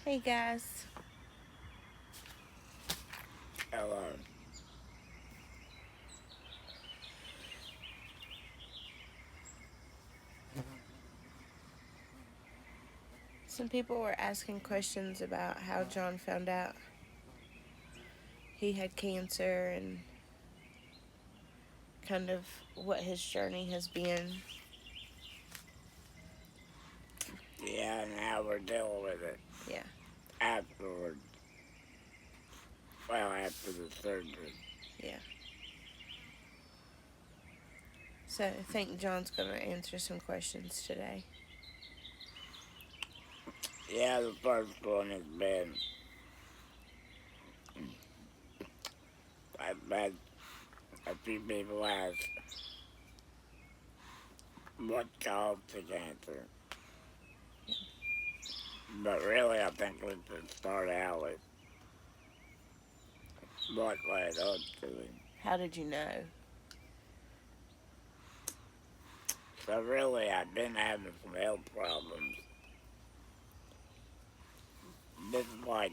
Hey guys. Hello. Some people were asking questions about how John found out he had cancer and kind of what his journey has been. Yeah, now we're dealing with it Yeah. afterwards. Well, after the surgery. Yeah. So I think John's going to answer some questions today. Yeah, the first one has been I've had a few people ask what caused the cancer. But really, I think we should start out with what led up to it. How did you know? So really, I've been having some health problems. This is like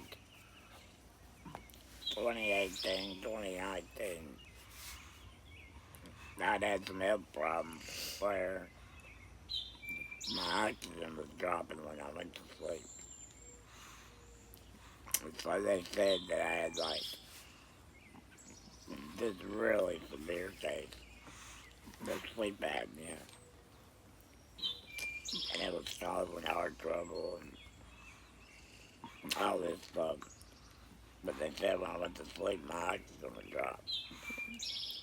2018, 2019. I'd had some health problems where my oxygen was dropping when I went to sleep. So they said that I had like this really severe case of sleep apnea, and it was causing heart trouble and all this stuff. But they said when I went to sleep, my oxygen would drop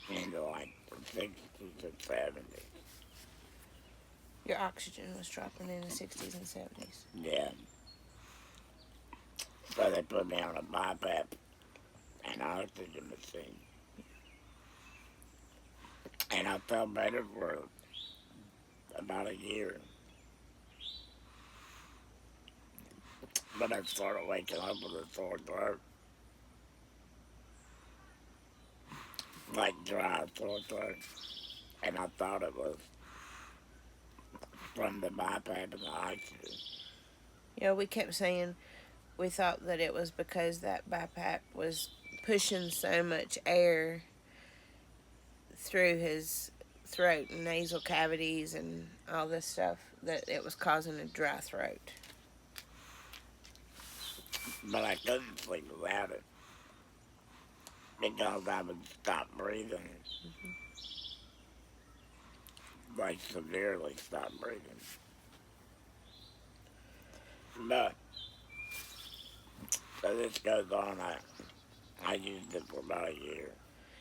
into like the 60s and 70s. Your oxygen was dropping in the 60s and 70s. Yeah. So they put me on a BiPAP and oxygen machine, and I felt better for about a year. But I started waking up with a sore throat, like dry sore throat, and I thought it was from the BiPAP and the oxygen. Yeah, we kept saying we thought that it was because that BiPAP was pushing so much air through his throat and nasal cavities and all this stuff that it was causing a dry throat. But I couldn't sleep without it because I would stop breathing, like severely stop breathing. But so this goes on. I used it for about a year.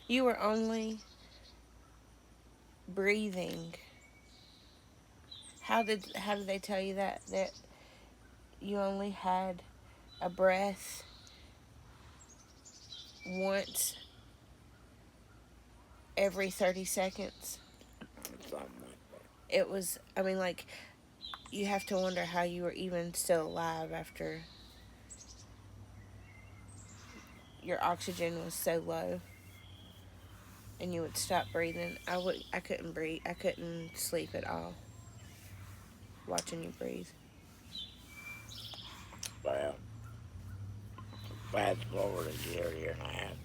You were only breathing. How did they tell you that you only had a breath once every 30 seconds? Something like that. It was, I mean, like, you have to wonder how you were even still alive after your oxygen was so low and you would stop breathing. I couldn't breathe. I couldn't sleep at all watching you breathe. Well, fast forward a year, year and a half,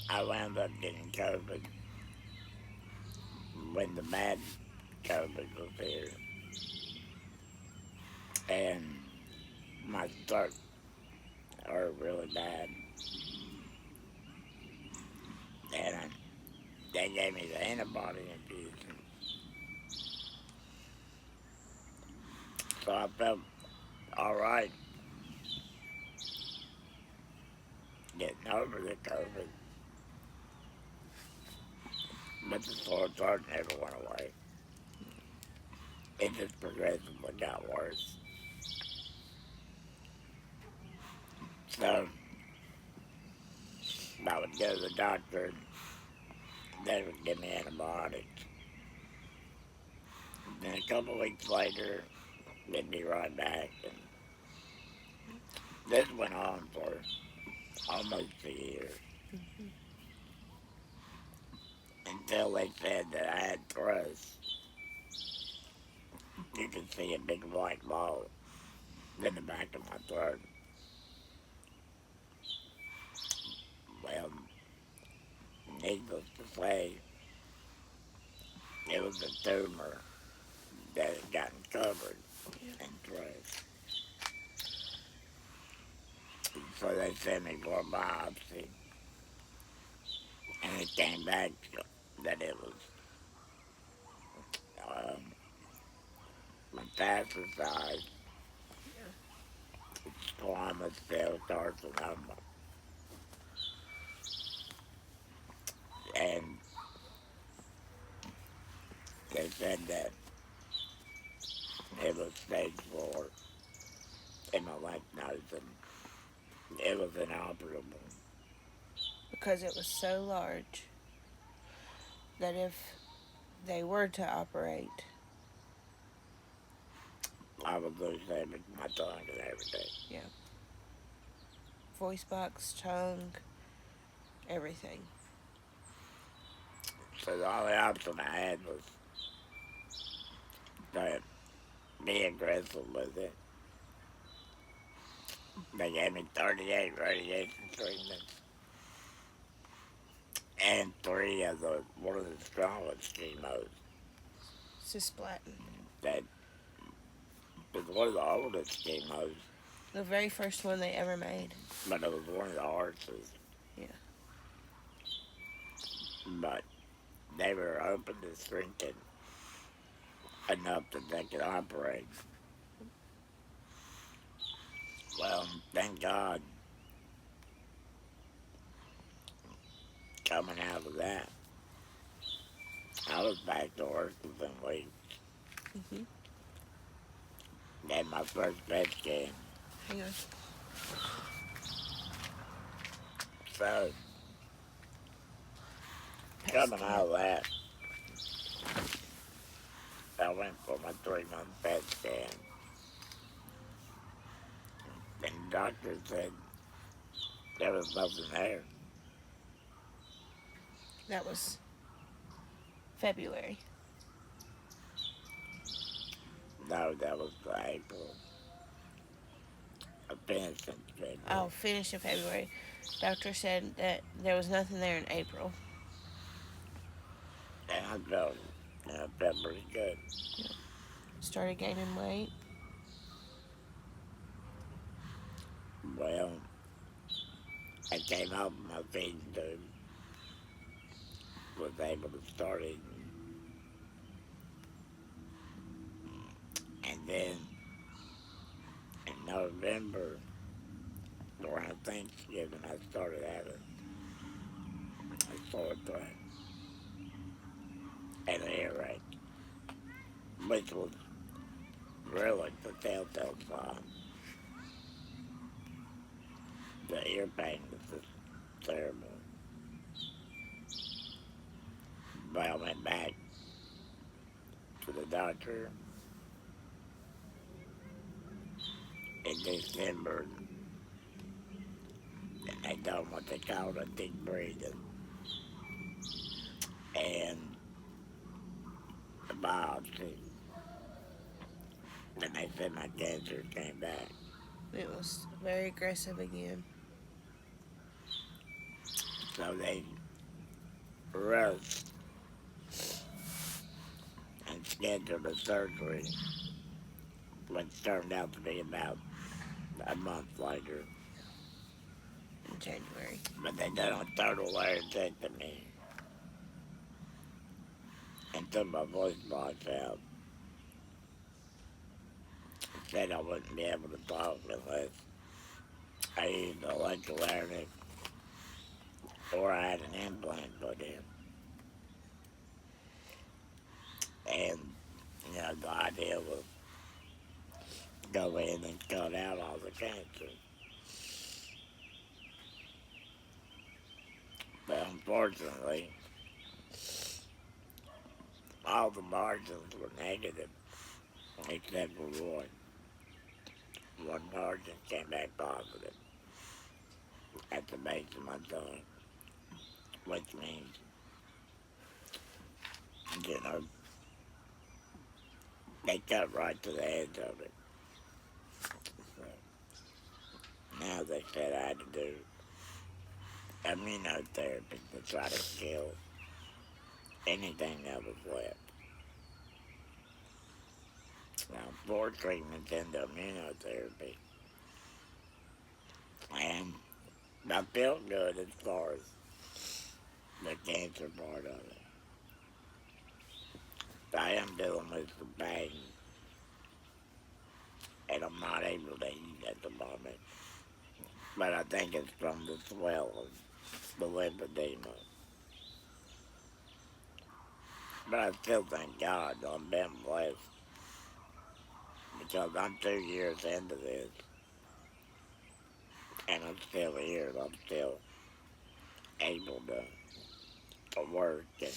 I wound up getting COVID when the bad COVID was here, and my throat hurt really bad, and they gave me the antibody infusion. So I felt all right getting over the COVID, but the sore throat never went away. It just progressively got worse. So I would go to the doctor, they would give me antibiotics. Then a couple of weeks later, they'd be right back. And this went on for almost a year until they said that I had thrush. You could see a big white ball in the back of my throat. Well, needless to say, it was a tumor that had gotten covered in throat. So they sent me for a biopsy, and it came back that it was um, metastasized squamous cell carcinoma. And they said that it was stage 4 in my lymph nodes, and it was inoperable. Because it was so large that if they were to operate, I would lose my tongue and everything. voice box, tongue, everything. So the only option I had was to be aggressive with it. They gave me 38 radiation treatments and 3 of one of the strongest chemos Cisplatin. that was one of the oldest chemos, The very first one they ever made. but it was one of the hardest. Yeah. But they were open to shrinking enough that they could operate. Well, thank God, coming out of that, I was back to work within weeks. Mm-hmm. Had my first PET scan. Hang on. So, coming out of that, I went for my 3-month PET scan. And the doctor said there was nothing there. That was February. No, that was April. I finished in February. Oh, finished in February. Doctor said that there was nothing there in April. And I felt pretty good. Started gaining weight. Well, I came out of my feeding tube, was able to start eating. And then in November, around Thanksgiving, I started having a sore throat and an earache, which was really the telltale sign. The ear pain was just terrible. But I went back to the doctor in December, and they told me what they called a deep breathing. And the biopsy. And they said my cancer came back. It was very aggressive again. So they rushed and scheduled a surgery, which turned out to be about a month later. In January. But they done a total laryngectomy and took my voice box out. Said I wouldn't be able to talk unless I used an electrolytic or I had an implant put in. And, the idea was go in and cut out all the cancer. But unfortunately, all the margins were negative, except for one. One margin came back positive at the base of my tongue, which means, they cut right to the edge of it. Now they said I had to do immunotherapy to try to kill anything that was left. Now, 4 treatments into immunotherapy. And I feel good as far as the cancer part of it. I am dealing with some pain, and I'm not able to eat at the moment. But I think it's from the swelling, the lymphedema. But I still thank God I'm been blessed because I'm 2 years into this, and I'm still here, and I'm still able to work and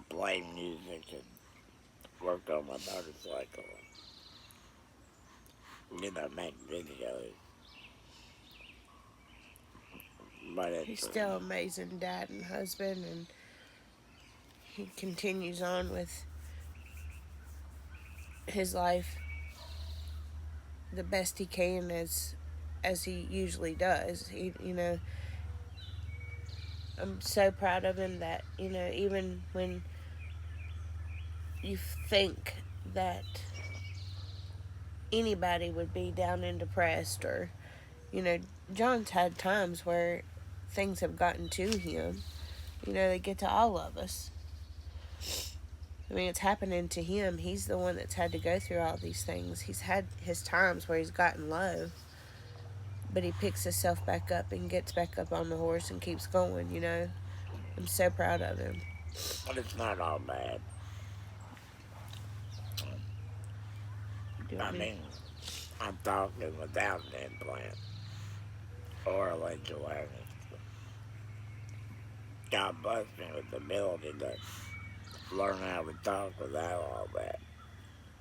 play music and work on my motorcycle. Make videos. But He's it's still an amazing dad and husband, and he continues on with his life the best he can as he usually does. I'm so proud of him that, even when you think that anybody would be down and depressed, or, John's had times where things have gotten to him. They get to all of us. I mean, it's happening to him. He's the one that's had to go through all these things. He's had his times where he's gotten low, but he picks himself back up and gets back up on the horse and keeps going. I'm so proud of him. But it's not all bad. I mean, I'm talking without an implant or a laser awareness. God blessed me with the ability to learn how to talk without all that.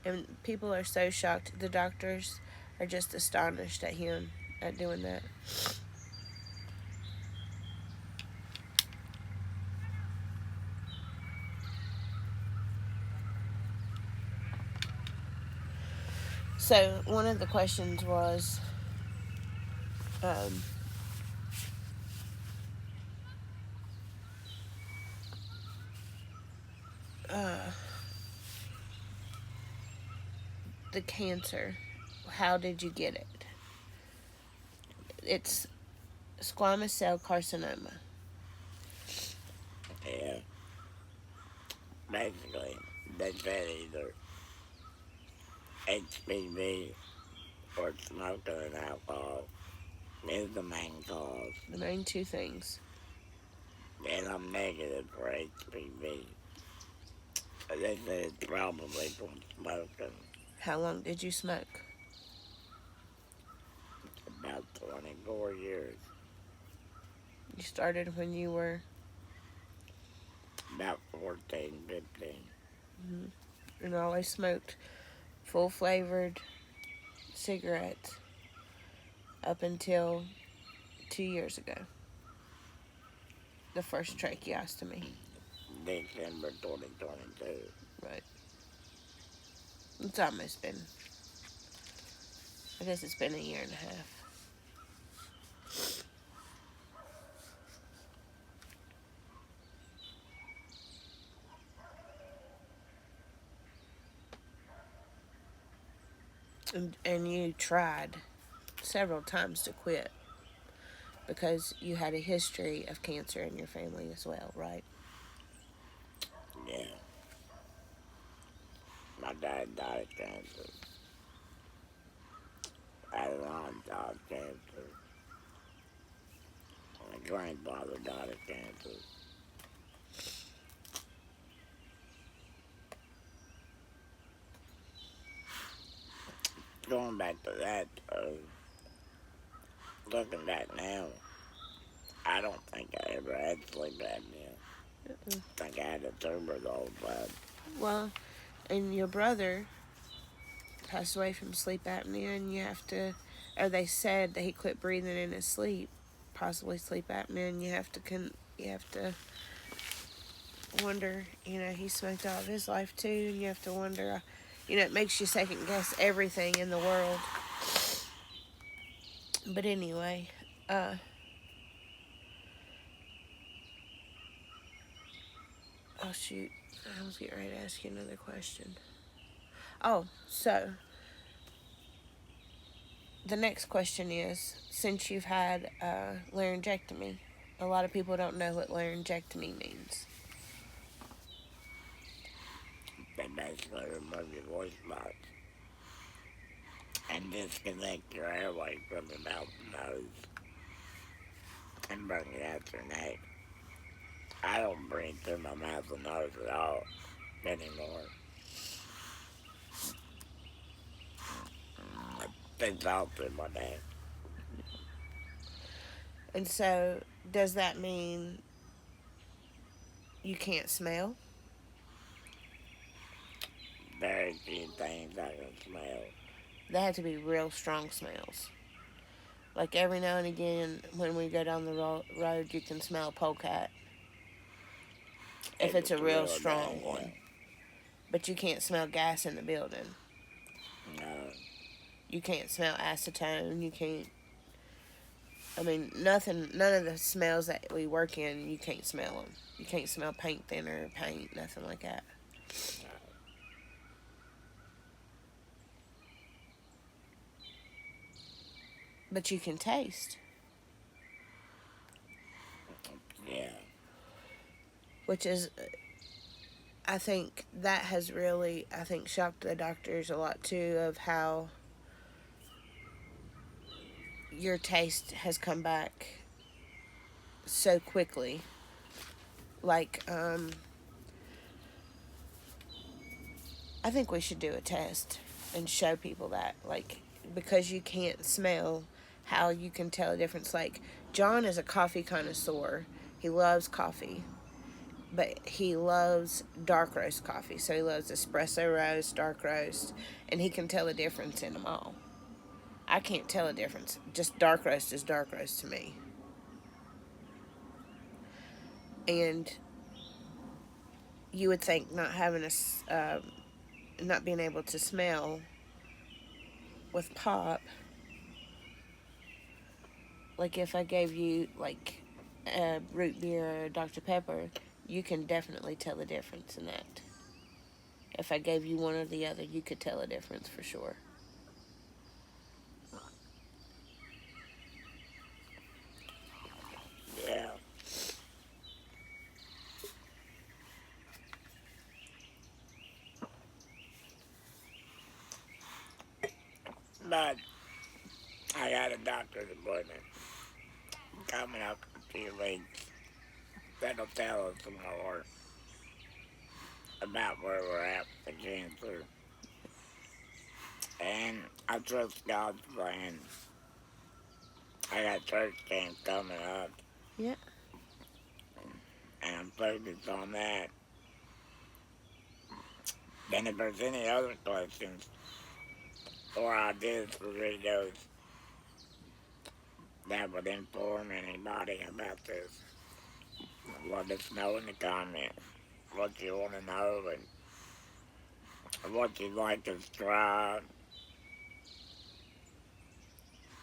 And people are so shocked. The doctors are just astonished at him at doing that. So one of the questions was, um, uh, the cancer. How did you get it? It's squamous cell carcinoma. Yeah. Basically, they said either HPV or smoking and alcohol is the main cause. The main two things. And I'm negative for HPV. They said it's probably from smoking. How long did you smoke? About 24 years. You started when you were About 14, 15. and always smoked full flavored cigarettes up until 2 years ago. The first tracheostomy. December 2022. Right. It's almost been, I guess it's been a year and a half. And you tried several times to quit because you had a history of cancer in your family as well, right? Yeah. My dad died of cancer. I had an aunt died of cancer. My grandfather died of cancer. Going back to that, looking back now, I don't think I ever had sleep apnea. I think I had a tumor the whole time. Well, and your brother passed away from sleep apnea, and you have to, or they said that he quit breathing in his sleep, possibly sleep apnea, and you have to wonder, he smoked all of his life too, and you have to wonder, it makes you second guess everything in the world. But anyway, oh shoot, I was getting ready to ask you another question. Oh, so the next question is, since you've had laryngectomy, a lot of people don't know what laryngectomy means. They basically remove your voice box and disconnect your airway from your mouth and nose and bring it out your neck. I don't breathe through my mouth and nose at all anymore. It's all through my neck. And so, does that mean you can't smell? Very few things I can smell. They have to be real strong smells. Like every now and again, when we go down the road, you can smell polecat if If it's a it's real real strong bad, one. But you can't smell gas in the building. yeah. No. You can't smell acetone. You can't. I mean, nothing. None of the smells that we work in, you can't smell them. You can't smell paint thinner, paint, nothing like that. But you can taste, Yeah. which is, I think that has really, I think, shocked the doctors a lot too, of how your taste has come back so quickly. Like, I think we should do a test and show people that, like, because you can't smell, how you can tell a difference. Like, John is a coffee connoisseur. He loves coffee, but he loves dark roast coffee. So he loves espresso roast, dark roast, and he can tell a difference in them all. I can't tell a difference. Just dark roast is dark roast to me. And you would think not having not being able to smell with pop, like if I gave you like a root beer or Dr. Pepper, you can definitely tell the difference in that. If I gave you one or the other, you could tell a difference for sure. Yeah. But I got a doctor's appointment coming up in a few weeks that'll tell us some more about where we're at with the cancer. And I trust God's plan. I got church camp coming up, Yeah. and I'm focused on that. Then if there's any other questions or ideas for videos that would inform anybody about this, let us know in the comments what you want to know and what you'd like us to try.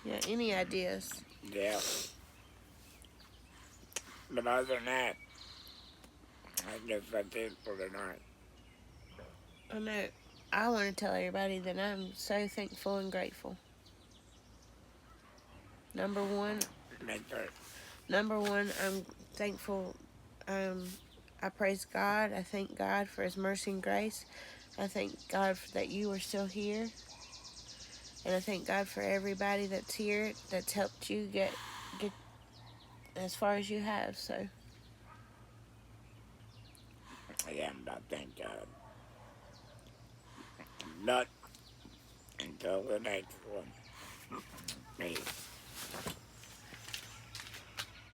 Yeah. Any ideas? Yeah. But other than that, I guess that's it for tonight. I know. I want to tell everybody that I'm so thankful and grateful. Number one, Make sure. I'm thankful. Um, I praise God. I thank God for His mercy and grace. I thank God that you are still here. And I thank God for everybody that's here that's helped you get as far as you have. So, Yeah, but thank God. But until the next one, peace.